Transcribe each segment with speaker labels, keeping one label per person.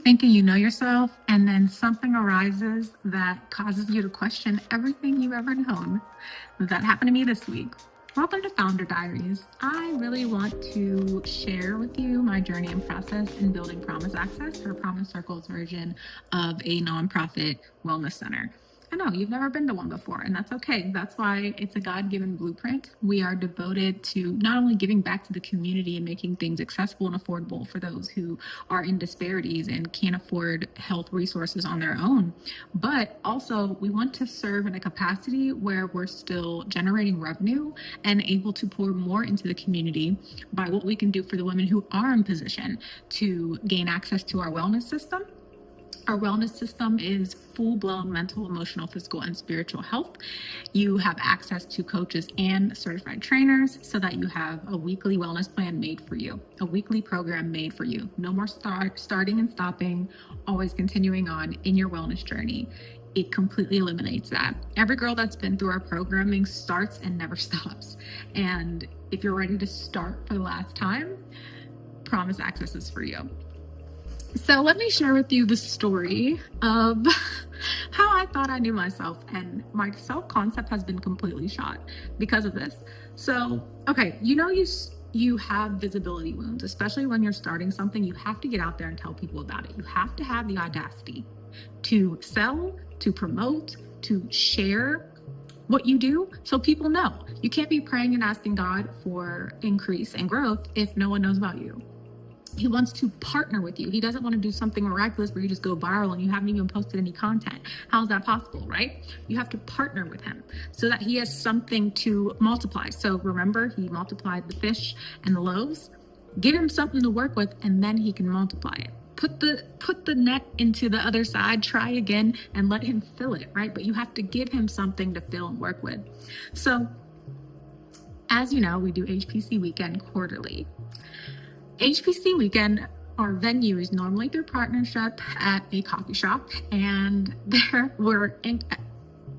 Speaker 1: thinking you know yourself, and then something arises that causes you to question everything you've ever known. That happened to me this week. Welcome to Founder Diaries. I really want to share with you my journey and process in building Promise Access, or Promise Circle's version of a nonprofit wellness center. I know you've never been to one before, and that's okay. That's why it's a God-given blueprint. We are devoted to not only giving back to the community and making things accessible and affordable for those who are in disparities and can't afford health resources on their own, but also we want to serve in a capacity where we're still generating revenue and able to pour more into the community by what we can do for the women who are in position to gain access to our wellness system. Our wellness system is full-blown mental, emotional, physical, and spiritual health. You have access to coaches and certified trainers so that you have a weekly wellness plan made for you, a weekly program made for you. No more starting and stopping, always continuing on in your wellness journey. It completely eliminates that. Every girl that's been through our programming starts and never stops. And if you're ready to start for the last time, Promise Access is for you. So let me share with you the story of how I thought I knew myself, and my self-concept has been completely shot because of this. So, okay, you have visibility wounds, especially when you're starting something. You have to get out there and tell people about it. You have to have the audacity to sell, to promote, to share what you do so people know. You can't be praying and asking God for increase and growth if no one knows about you. He wants to partner with you. He doesn't want to do something miraculous where you just go viral and you haven't even posted any content. How's that possible, right? You have to partner with him so that he has something to multiply. So remember, he multiplied the fish and the loaves. Give him something to work with, and then he can multiply it. Put the net into the other side, try again, and let him fill it, right? But you have to give him something to fill and work with. So as you know, we do HPC Weekend quarterly. HPC Weekend, our venue is normally through partnership at a coffee shop, and there were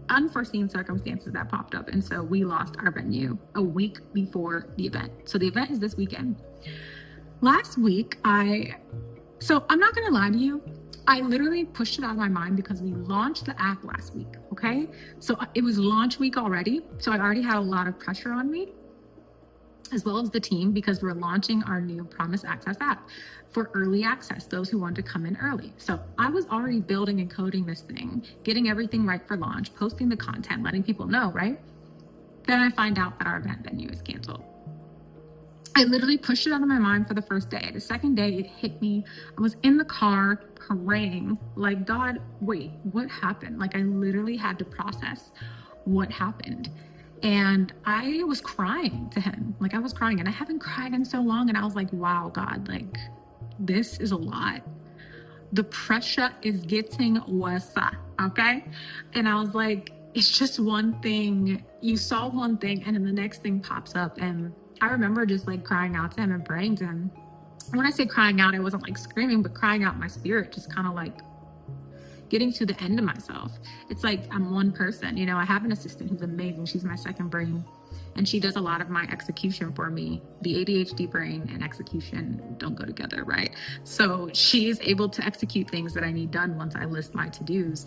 Speaker 1: unforeseen circumstances that popped up, and so we lost our venue a week before the event. So the event is this weekend. Last week, I'm not going to lie to you, I literally pushed it out of my mind because we launched the app last week, okay? So it was launch week already, so I already had a lot of pressure on me, as well as the team, because we're launching our new Promise Access app for early access, those who want to come in early. So I was already building and coding this thing, getting everything right for launch, posting the content, letting people know, right? Then I find out that our event venue is canceled. I literally pushed it out of my mind for the first day. The second day, it hit me. I was in the car praying, like, God, wait, what happened? Like, I literally had to process what happened. And I was crying to him. Like, I was crying, and I haven't cried in so long. And I was like, wow, God, like, this is a lot. The pressure is getting worse, okay? And I was like, it's just one thing. You saw one thing, and then the next thing pops up. And I remember just like crying out to him and praying to him. When I say crying out, I wasn't like screaming, but crying out in my spirit, just kind of like getting to the end of myself. It's like I'm one person, I have an assistant who's amazing. She's my second brain, and she does a lot of my execution for me. The ADHD brain and execution don't go together, right? So she's able to execute things that I need done once I list my to-dos.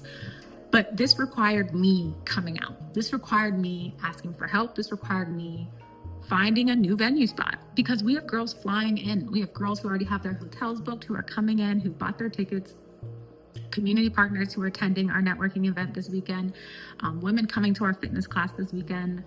Speaker 1: But this required me coming out. This required me asking for help. This required me finding a new venue spot, because we have girls flying in. We have girls who already have their hotels booked, who are coming in, who bought their tickets, community partners who are attending our networking event this weekend, women coming to our fitness class this weekend,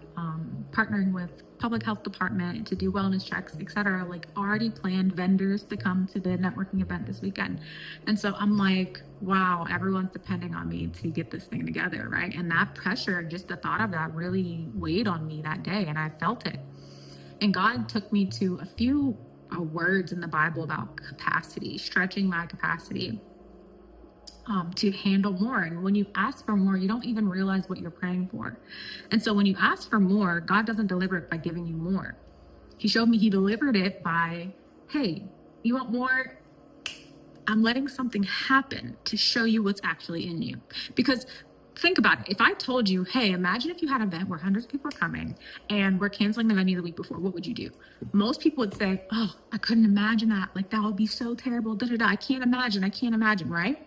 Speaker 1: partnering with public health department to do wellness checks, etc. Like already planned vendors to come to the networking event this weekend. And so I'm like, wow, everyone's depending on me to get this thing together, right? And that pressure, just the thought of that really weighed on me that day, and I felt it. And God took me to a few words in the Bible about capacity, stretching my capacity to handle more. And when you ask for more, you don't even realize what you're praying for. And so when you ask for more, God doesn't deliver it by giving you more. He showed me he delivered it by, hey, you want more? I'm letting something happen to show you what's actually in you. Because think about it. If I told you, hey, imagine if you had an event where hundreds of people are coming and we're canceling the venue the week before, what would you do? Most people would say, oh, I couldn't imagine that. Like, that would be so terrible. I can't imagine, right?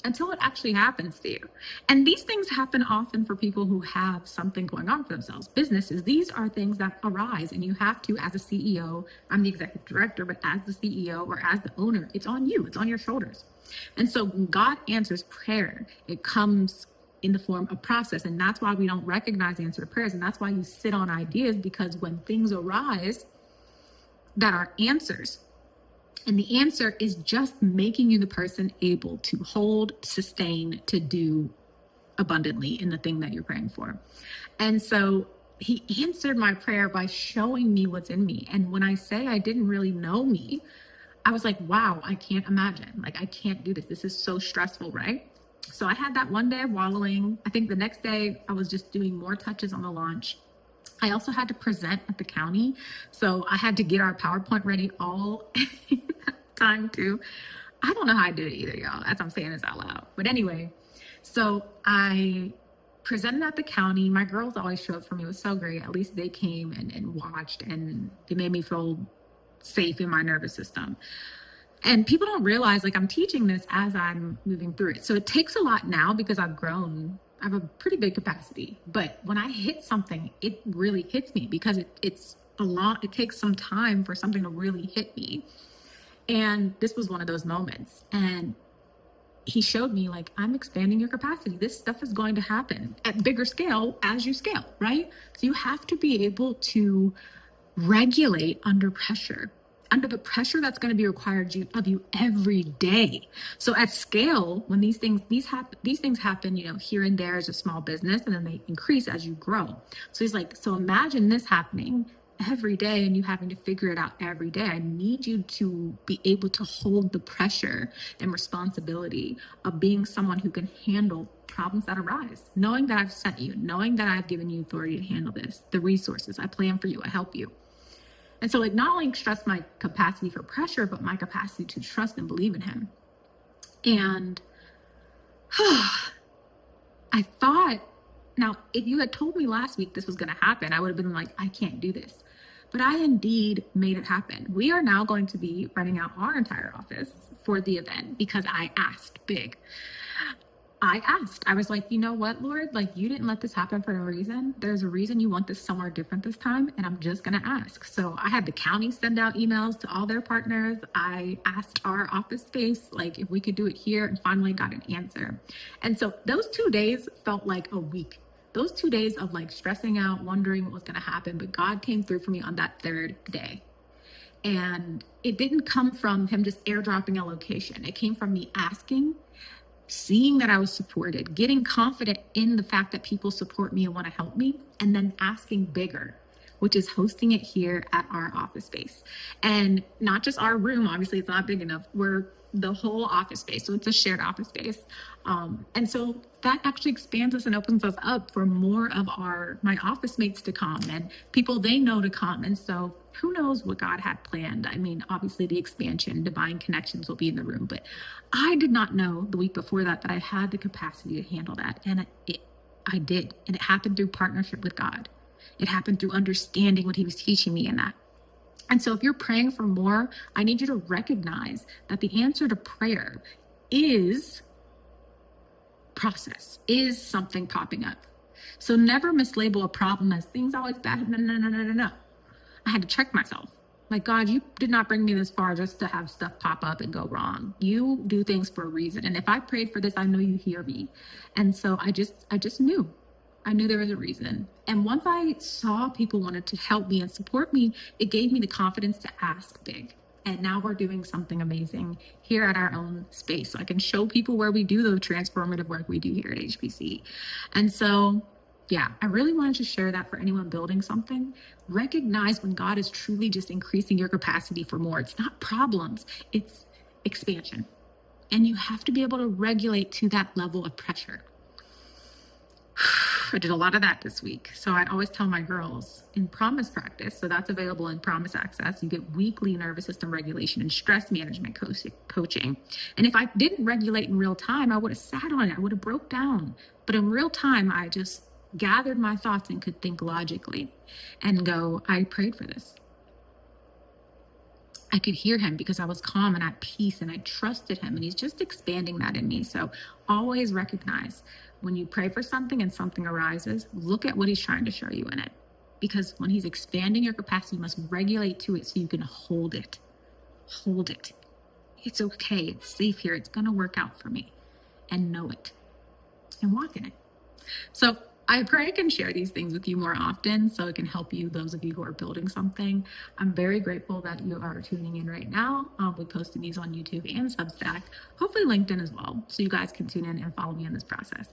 Speaker 1: Until it actually happens to you. And these things happen often for people who have something going on for themselves. Businesses, these are things that arise, and you have to, as a CEO, I'm the executive director, but as the CEO or as the owner, it's on you, it's on your shoulders. And so when God answers prayer, it comes in the form of process. And that's why we don't recognize the answer to prayers. And that's why you sit on ideas, because when things arise that are answers, and the answer is just making you the person able to hold, sustain, to do abundantly in the thing that you're praying for. And so he answered my prayer by showing me what's in me. And when I say I didn't really know me, I was like, wow, I can't imagine. Like, I can't do this. This is so stressful, right? So I had that one day of wallowing. I think the next day I was just doing more touches on the launch. I also had to present at the county. So I had to get our PowerPoint ready all time too. I don't know how I did it either, y'all, as I'm saying this out loud. But anyway, so I presented at the county. My girls always show up for me. It was so great. At least they came and watched, and they made me feel safe in my nervous system. And people don't realize, like, I'm teaching this as I'm moving through it. So it takes a lot now because I've grown. I have a pretty big capacity. But when I hit something, it really hits me because it's a lot. It takes some time for something to really hit me. And this was one of those moments. And he showed me, like, I'm expanding your capacity. This stuff is going to happen at bigger scale as you scale, right? So you have to be able to regulate under pressure, under the pressure that's going to be required of you every day. So at scale, when these things happen, you know, here and there as a small business, and then they increase as you grow. So he's like, so imagine this happening every day and you having to figure it out every day. I need you to be able to hold the pressure and responsibility of being someone who can handle problems that arise, knowing that I've sent you, knowing that I've given you authority to handle this, the resources, I plan for you, I help you. And so it not only stressed my capacity for pressure, but my capacity to trust and believe in him. And I thought, now, if you had told me last week this was going to happen, I would have been like, I can't do this. But I indeed made it happen. We are now going to be renting out our entire office for the event because I asked big. I was like, you know what, Lord, like, you didn't let this happen for no reason. There's a reason you want this somewhere different this time. And I'm just going to ask. So I had the county send out emails to all their partners. I asked our office space, like, if we could do it here, and finally got an answer. And so those 2 days felt like a week. Those 2 days of, like, stressing out, wondering what was going to happen. But God came through for me on that third day. And it didn't come from him just airdropping a location. It came from me asking, seeing that I was supported, getting confident in the fact that people support me and want to help me, and then asking bigger, which is hosting it here at our office space. And not just our room, obviously it's not big enough. We're the whole office space. So it's a shared office space. And so that actually expands us and opens us up for more of my office mates to come and people they know to come. And so who knows what God had planned. I mean, obviously the expansion, divine connections will be in the room, but I did not know the week before that I had the capacity to handle that. And I did. And it happened through partnership with God. It happened through understanding what he was teaching me in that. And so if you're praying for more, I need you to recognize that the answer to prayer is process, is something popping up. So never mislabel a problem as things always bad. No. I had to check myself. Like, God, you did not bring me this far just to have stuff pop up and go wrong. You do things for a reason. And if I prayed for this, I know you hear me. And so I just knew. I knew there was a reason. And once I saw people wanted to help me and support me, it gave me the confidence to ask big. And now we're doing something amazing here at our own space. So I can show people where we do the transformative work we do here at HBC. And so, yeah, I really wanted to share that for anyone building something. Recognize when God is truly just increasing your capacity for more. It's not problems, it's expansion. And you have to be able to regulate to that level of pressure. I did a lot of that this week. So I always tell my girls in Promise Practice, so that's available in Promise Access, you get weekly nervous system regulation and stress management coaching. And if I didn't regulate in real time, I would have sat on it. I would have broke down. But in real time, I just gathered my thoughts and could think logically and go, I prayed for this. I could hear him because I was calm and at peace and I trusted him, and he's just expanding that in me. So always recognize when you pray for something and something arises, look at what he's trying to show you in it. Because when he's expanding your capacity, you must regulate to it so you can hold it. Hold it. It's okay. It's safe here. It's going to work out for me. And know it. And walk in it. So I pray I can share these things with you more often so it can help you, those of you who are building something. I'm very grateful that you are tuning in right now. I'll be posting these on YouTube and Substack, hopefully LinkedIn as well, so you guys can tune in and follow me in this process.